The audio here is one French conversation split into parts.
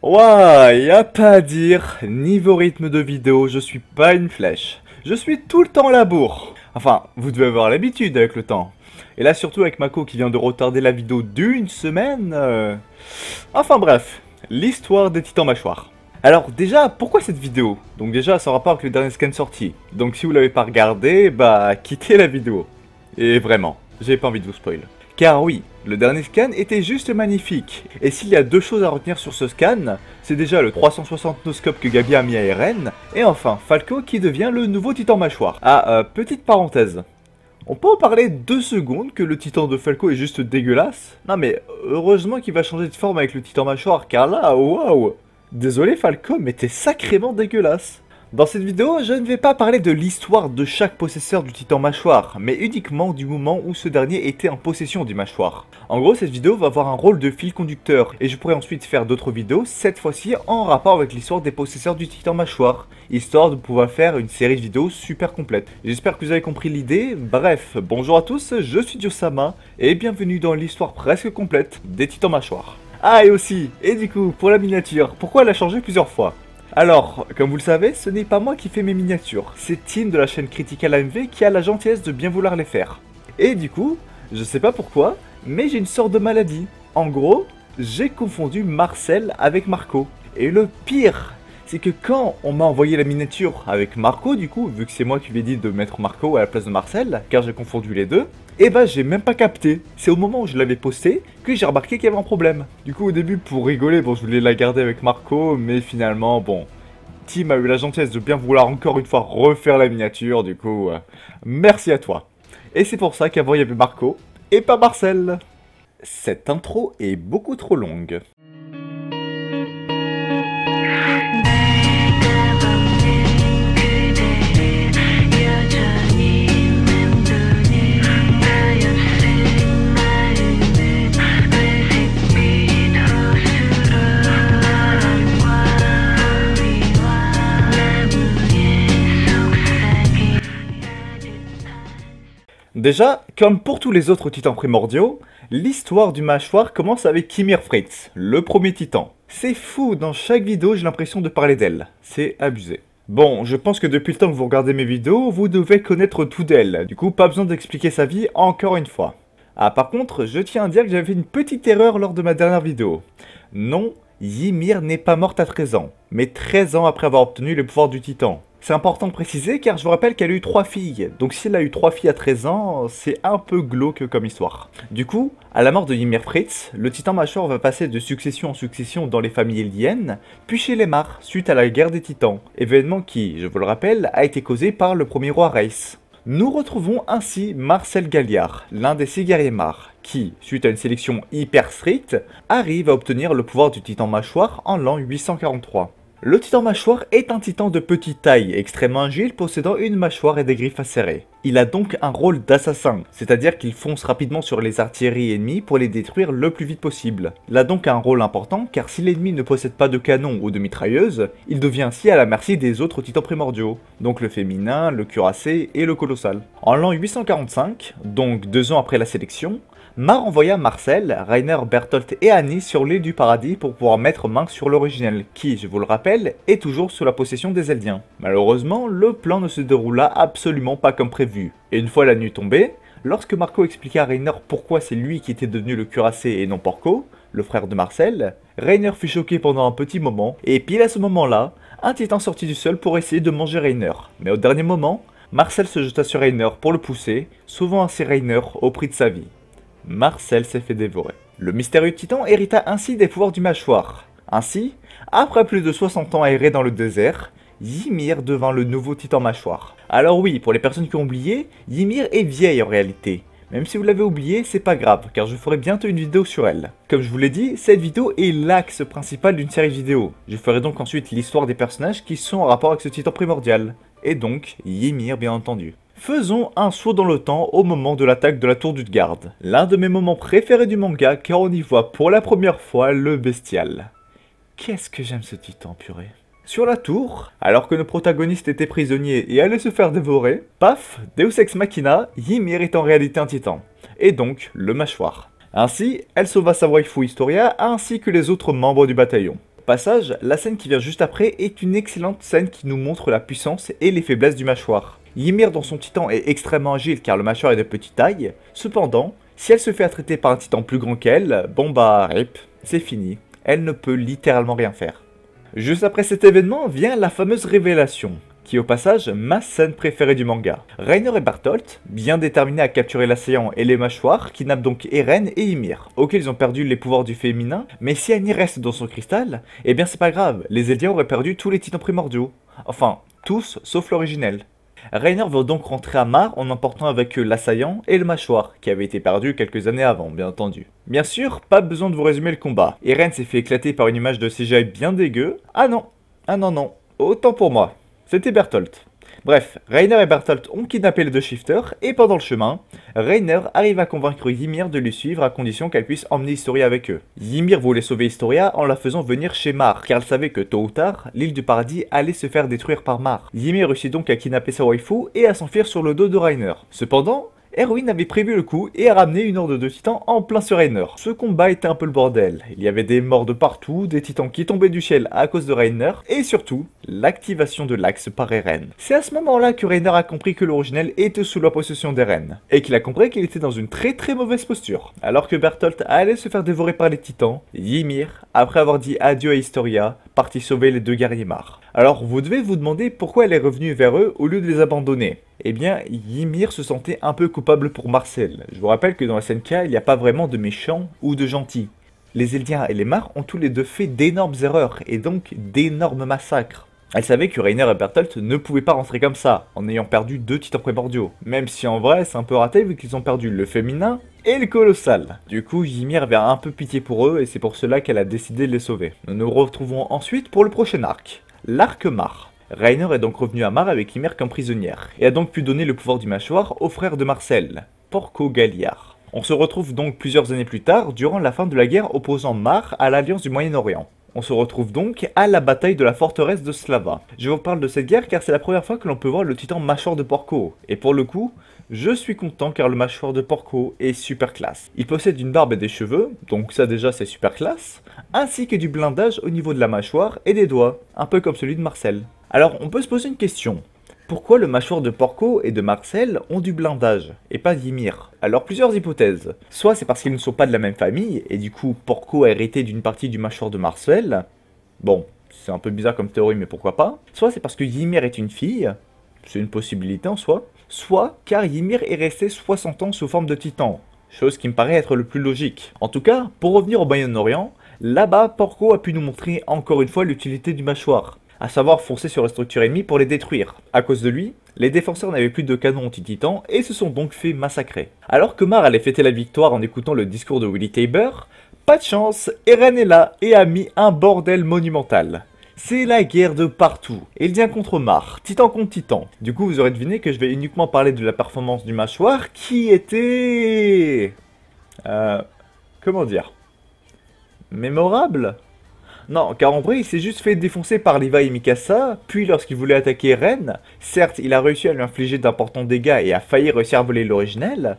Ouah, y a pas à dire, niveau rythme de vidéo, je suis pas une flèche. Je suis tout le temps à la bourre. Enfin, vous devez avoir l'habitude avec le temps. Et là surtout avec Mako qui vient de retarder la vidéo d'une semaine. Enfin bref, l'histoire des titans mâchoires. Alors déjà, pourquoi cette vidéo? Donc déjà, ça aura rapport avec le dernier scan sorti. Donc si vous l'avez pas regardé, bah quittez la vidéo. Et vraiment, j'ai pas envie de vous spoil. Car oui, le dernier scan était juste magnifique. Et s'il y a deux choses à retenir sur ce scan, c'est déjà le 360 no-scope que Gabi a mis à Eren, et enfin Falco qui devient le nouveau titan mâchoire. Ah, petite parenthèse. On peut en parler 2 secondes que le titan de Falco est juste dégueulasse? Non mais heureusement qu'il va changer de forme avec le titan mâchoire, car là, waouh! Désolé Falco, mais t'es sacrément dégueulasse. Dans cette vidéo, je ne vais pas parler de l'histoire de chaque possesseur du titan mâchoire, mais uniquement du moment où ce dernier était en possession du mâchoire. En gros, cette vidéo va avoir un rôle de fil conducteur, et je pourrai ensuite faire d'autres vidéos, cette fois-ci en rapport avec l'histoire des possesseurs du titan mâchoire, histoire de pouvoir faire une série de vidéos super complète. J'espère que vous avez compris l'idée. Bref, bonjour à tous, je suis Diosama, et bienvenue dans l'histoire presque complète des titans mâchoires. Ah, et aussi, et du coup, pour la miniature, pourquoi elle a changé plusieurs fois? Alors, comme vous le savez, ce n'est pas moi qui fais mes miniatures, c'est Tim de la chaîne Critical AMV qui a la gentillesse de bien vouloir les faire. Et du coup, je sais pas pourquoi, mais j'ai une sorte de maladie. En gros, j'ai confondu Marcel avec Marco. Et le pire, c'est que quand on m'a envoyé la miniature avec Marco, du coup, vu que c'est moi qui lui ai dit de mettre Marco à la place de Marcel, car j'ai confondu les deux, et bah j'ai même pas capté. C'est au moment où je l'avais posté que j'ai remarqué qu'il y avait un problème. Du coup au début pour rigoler, bon je voulais la garder avec Marco, mais finalement bon, Tim a eu la gentillesse de bien vouloir encore une fois refaire la miniature, du coup merci à toi. Et c'est pour ça qu'avant il y avait Marco et pas Marcel. Cette intro est beaucoup trop longue. Déjà, comme pour tous les autres titans primordiaux, l'histoire du mâchoire commence avec Ymir Fritz, le premier titan. C'est fou, dans chaque vidéo j'ai l'impression de parler d'elle, c'est abusé. Bon, je pense que depuis le temps que vous regardez mes vidéos, vous devez connaître tout d'elle, du coup pas besoin d'expliquer sa vie encore une fois. Ah par contre, je tiens à dire que j'avais fait une petite erreur lors de ma dernière vidéo. Non, Ymir n'est pas morte à 13 ans, mais 13 ans après avoir obtenu le pouvoir du titan. C'est important de préciser car je vous rappelle qu'elle a eu 3 filles, donc si elle a eu 3 filles à 13 ans, c'est un peu glauque comme histoire. Du coup, à la mort de Ymir Fritz, le titan mâchoire va passer de succession en succession dans les familles Eldiennes, puis chez les Mar, suite à la guerre des titans, événement qui, je vous le rappelle, a été causé par le premier roi Reiss. Nous retrouvons ainsi Marcel Galliard, l'un des 6 guerriers Mar, qui, suite à une sélection hyper stricte, arrive à obtenir le pouvoir du titan mâchoire en l'an 843. Le titan mâchoire est un titan de petite taille, extrêmement agile, possédant une mâchoire et des griffes acérées. Il a donc un rôle d'assassin, c'est-à-dire qu'il fonce rapidement sur les artilleries ennemies pour les détruire le plus vite possible. Il a donc un rôle important car si l'ennemi ne possède pas de canon ou de mitrailleuse, il devient ainsi à la merci des autres titans primordiaux, donc le féminin, le cuirassé et le colossal. En l'an 845, donc 2 ans après la sélection, Mar envoya Marcel, Rainer, Bertholdt et Annie sur l'île du paradis pour pouvoir mettre main sur l'originel, qui, je vous le rappelle, est toujours sous la possession des Eldiens. Malheureusement, le plan ne se déroula absolument pas comme prévu, et une fois la nuit tombée, lorsque Marco expliqua à Rainer pourquoi c'est lui qui était devenu le cuirassé et non Porco, le frère de Marcel, Rainer fut choqué pendant un petit moment, et pile à ce moment-là, un titan sortit du sol pour essayer de manger Rainer. Mais au dernier moment, Marcel se jeta sur Rainer pour le pousser, sauvant ainsi Rainer au prix de sa vie. Marcel s'est fait dévorer. Le mystérieux titan hérita ainsi des pouvoirs du mâchoire. Ainsi, après plus de 60 ans errés dans le désert, Ymir devint le nouveau titan mâchoire. Alors oui, pour les personnes qui ont oublié, Ymir est vieille en réalité. Même si vous l'avez oublié, c'est pas grave, car je ferai bientôt une vidéo sur elle. Comme je vous l'ai dit, cette vidéo est l'axe principal d'une série de vidéos. Je ferai donc ensuite l'histoire des personnages qui sont en rapport avec ce titan primordial. Et donc, Ymir bien entendu. Faisons un saut dans le temps au moment de l'attaque de la tour d'Utgard. L'un de mes moments préférés du manga car on y voit pour la première fois le bestial. Qu'est-ce que j'aime ce titan, purée. Sur la tour, alors que nos protagonistes étaient prisonniers et allaient se faire dévorer, paf, Deus Ex Machina, Ymir est en réalité un titan. Et donc, le mâchoire. Ainsi, elle sauva sa waifu Historia ainsi que les autres membres du bataillon. passage, la scène qui vient juste après est une excellente scène qui nous montre la puissance et les faiblesses du mâchoire. Ymir dans son titan est extrêmement agile car le mâchoire est de petite taille, cependant, si elle se fait attraper par un titan plus grand qu'elle, bon bah rip, c'est fini, elle ne peut littéralement rien faire. Juste après cet événement vient la fameuse révélation, qui est au passage ma scène préférée du manga. Reiner et Bertholdt, bien déterminés à capturer l'assaillant et les mâchoires, kidnappent donc Eren et Ymir. Ok, ils ont perdu les pouvoirs du féminin, mais si Annie reste dans son cristal, eh bien c'est pas grave, les Eldiens auraient perdu tous les titans primordiaux. Enfin, tous sauf l'originel. Reiner veut donc rentrer à Mar en emportant avec eux l'assaillant et le mâchoire, qui avait été perdu quelques années avant, bien entendu. Bien sûr, pas besoin de vous résumer le combat. Eren s'est fait éclater par une image de CGI bien dégueu. Ah non, autant pour moi. C'était Bertholdt. Bref, Reiner et Bertholdt ont kidnappé les deux shifters, et pendant le chemin, Reiner arrive à convaincre Ymir de lui suivre à condition qu'elle puisse emmener Historia avec eux. Ymir voulait sauver Historia en la faisant venir chez Mar, car elle savait que tôt ou tard, l'île du paradis allait se faire détruire par Mar. Ymir réussit donc à kidnapper sa waifu et à s'enfuir sur le dos de Reiner. Cependant, Erwin avait prévu le coup et a ramené une horde de titans en plein sur Reiner. Ce combat était un peu le bordel. Il y avait des morts de partout, des titans qui tombaient du ciel à cause de Reiner, et surtout, l'activation de l'axe par Eren. C'est à ce moment-là que Reiner a compris que l'originel était sous la possession d'Eren, et qu'il a compris qu'il était dans une très mauvaise posture. Alors que Bertholdt allait se faire dévorer par les titans, Ymir, après avoir dit adieu à Historia, partit sauver les deux guerriers Mar. Alors vous devez vous demander pourquoi elle est revenue vers eux au lieu de les abandonner. Eh bien, Ymir se sentait un peu coupable pour Marcel. Je vous rappelle que dans la SNK, il n'y a pas vraiment de méchants ou de gentils. Les Eldiens et les Mar ont tous les deux fait d'énormes erreurs, et donc d'énormes massacres. Elle savait que Reiner et Bertholdt ne pouvaient pas rentrer comme ça, en ayant perdu deux titans primordiaux. Même si en vrai, c'est un peu raté vu qu'ils ont perdu le féminin et le colossal. Du coup, Ymir avait un peu pitié pour eux, et c'est pour cela qu'elle a décidé de les sauver. Nous nous retrouvons ensuite pour le prochain arc, l'arc Mar. Reiner est donc revenu à Mar avec Ymir comme prisonnière, et a donc pu donner le pouvoir du mâchoire au frère de Marcel, Porco Galliard. On se retrouve donc plusieurs années plus tard, durant la fin de la guerre opposant Mar à l'Alliance du Moyen-Orient. On se retrouve donc à la bataille de la forteresse de Slava. Je vous parle de cette guerre car c'est la première fois que l'on peut voir le titan mâchoire de Porco, et pour le coup, je suis content car le mâchoire de Porco est super classe. Il possède une barbe et des cheveux, donc ça déjà c'est super classe, ainsi que du blindage au niveau de la mâchoire et des doigts, un peu comme celui de Marcel. Alors on peut se poser une question, pourquoi le mâchoire de Porco et de Marcel ont du blindage, et pas d'Ymir? Alors plusieurs hypothèses, soit c'est parce qu'ils ne sont pas de la même famille, et du coup Porco a hérité d'une partie du mâchoire de Marcel, bon, c'est un peu bizarre comme théorie mais pourquoi pas, soit c'est parce que Ymir est une fille, c'est une possibilité en soi, soit car Ymir est resté 60 ans sous forme de titan, chose qui me paraît être le plus logique. En tout cas, pour revenir au Moyen-Orient, là-bas Porco a pu nous montrer encore une fois l'utilité du mâchoire, à savoir foncer sur les structures ennemies pour les détruire. À cause de lui, les défenseurs n'avaient plus de canons anti-titans et se sont donc fait massacrer. Alors que Mar allait fêter la victoire en écoutant le discours de Willy Tabor, pas de chance, Eren est là et a mis un bordel monumental. C'est la guerre de partout. Eldien contre Mar, titan contre titan. Du coup, vous aurez deviné que je vais uniquement parler de la performance du mâchoire qui était... comment dire, mémorable? Non, car en vrai, il s'est juste fait défoncer par Levi et Mikasa, puis lorsqu'il voulait attaquer Eren, certes, il a réussi à lui infliger d'importants dégâts et a failli réussir à voler l'originel,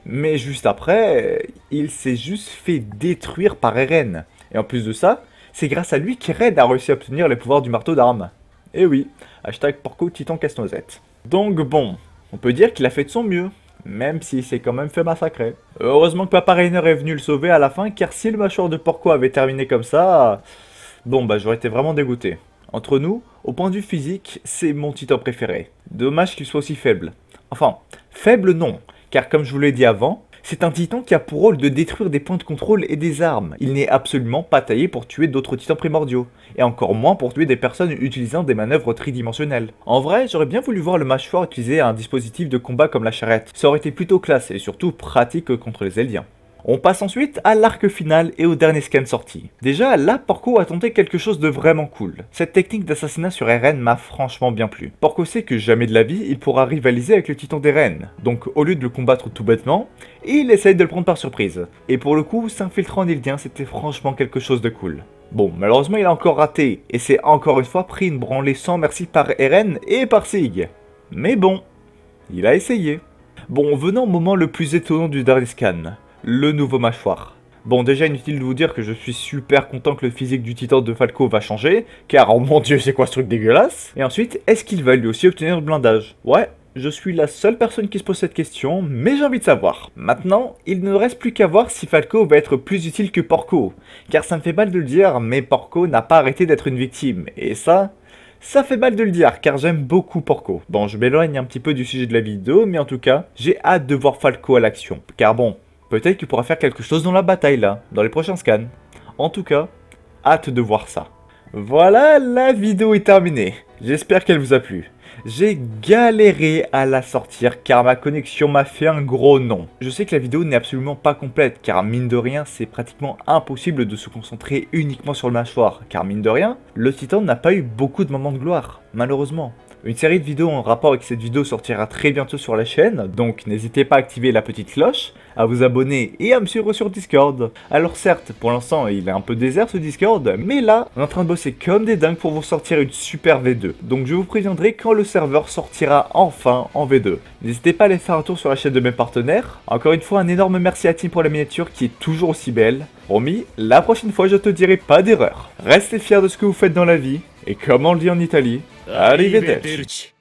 mais juste après, il s'est juste fait détruire par Eren. Et en plus de ça, c'est grâce à lui qu'Eren a réussi à obtenir les pouvoirs du marteau d'armes. Et oui, hashtag Porco Titan Casse-Noisette. Donc bon, on peut dire qu'il a fait de son mieux, même s'il s'est quand même fait massacrer. Heureusement que Papa Reiner est venu le sauver à la fin, car si le mâchoire de Porco avait terminé comme ça... bon bah j'aurais été vraiment dégoûté. Entre nous, au point de vue physique, c'est mon titan préféré. Dommage qu'il soit aussi faible. Enfin, faible non, car comme je vous l'ai dit avant, c'est un titan qui a pour rôle de détruire des points de contrôle et des armes. Il n'est absolument pas taillé pour tuer d'autres titans primordiaux, et encore moins pour tuer des personnes utilisant des manœuvres tridimensionnelles. En vrai, j'aurais bien voulu voir le mâchoire utiliser un dispositif de combat comme la charrette. Ça aurait été plutôt classe et surtout pratique contre les Eldiens. On passe ensuite à l'arc final et au dernier scan sorti. Déjà, là, Porco a tenté quelque chose de vraiment cool. Cette technique d'assassinat sur Eren m'a franchement bien plu. Porco sait que jamais de la vie, il pourra rivaliser avec le titan d'Eren. Donc, au lieu de le combattre tout bêtement, il essaye de le prendre par surprise. Et pour le coup, s'infiltrer en Ildien, c'était franchement quelque chose de cool. Bon, malheureusement, il a encore raté, et c'est encore une fois pris une branlée sans merci par Eren et par Sig. Mais bon, il a essayé. Bon, venons au moment le plus étonnant du dernier scan. Le nouveau mâchoire. Bon, déjà inutile de vous dire que je suis super content que le physique du titan de Falco va changer, car oh mon dieu c'est quoi ce truc dégueulasse. Et ensuite, est-ce qu'il va lui aussi obtenir le blindage? Ouais, je suis la seule personne qui se pose cette question, mais j'ai envie de savoir. Maintenant, il ne reste plus qu'à voir si Falco va être plus utile que Porco, car ça me fait mal de le dire, mais Porco n'a pas arrêté d'être une victime, et ça fait mal de le dire, car j'aime beaucoup Porco. Bon, je m'éloigne un petit peu du sujet de la vidéo, mais en tout cas, j'ai hâte de voir Falco à l'action, car bon, peut-être qu'il pourra faire quelque chose dans la bataille là, dans les prochains scans. En tout cas, hâte de voir ça. Voilà, la vidéo est terminée. J'espère qu'elle vous a plu. J'ai galéré à la sortir car ma connexion m'a fait un gros non. Je sais que la vidéo n'est absolument pas complète car mine de rien c'est pratiquement impossible de se concentrer uniquement sur le mâchoire car mine de rien, le titan n'a pas eu beaucoup de moments de gloire, malheureusement. Une série de vidéos en rapport avec cette vidéo sortira très bientôt sur la chaîne, donc n'hésitez pas à activer la petite cloche, à vous abonner et à me suivre sur Discord. Alors certes, pour l'instant il est un peu désert ce Discord, mais là, on est en train de bosser comme des dingues pour vous sortir une super V2. Donc je vous préviendrai quand le serveur sortira enfin en V2. N'hésitez pas à aller faire un tour sur la chaîne de mes partenaires. Encore une fois, un énorme merci à Tim pour la miniature qui est toujours aussi belle. Promis, la prochaine fois je te dirai pas d'erreur. Restez fiers de ce que vous faites dans la vie, et comme on le dit en Italie, arrivederci.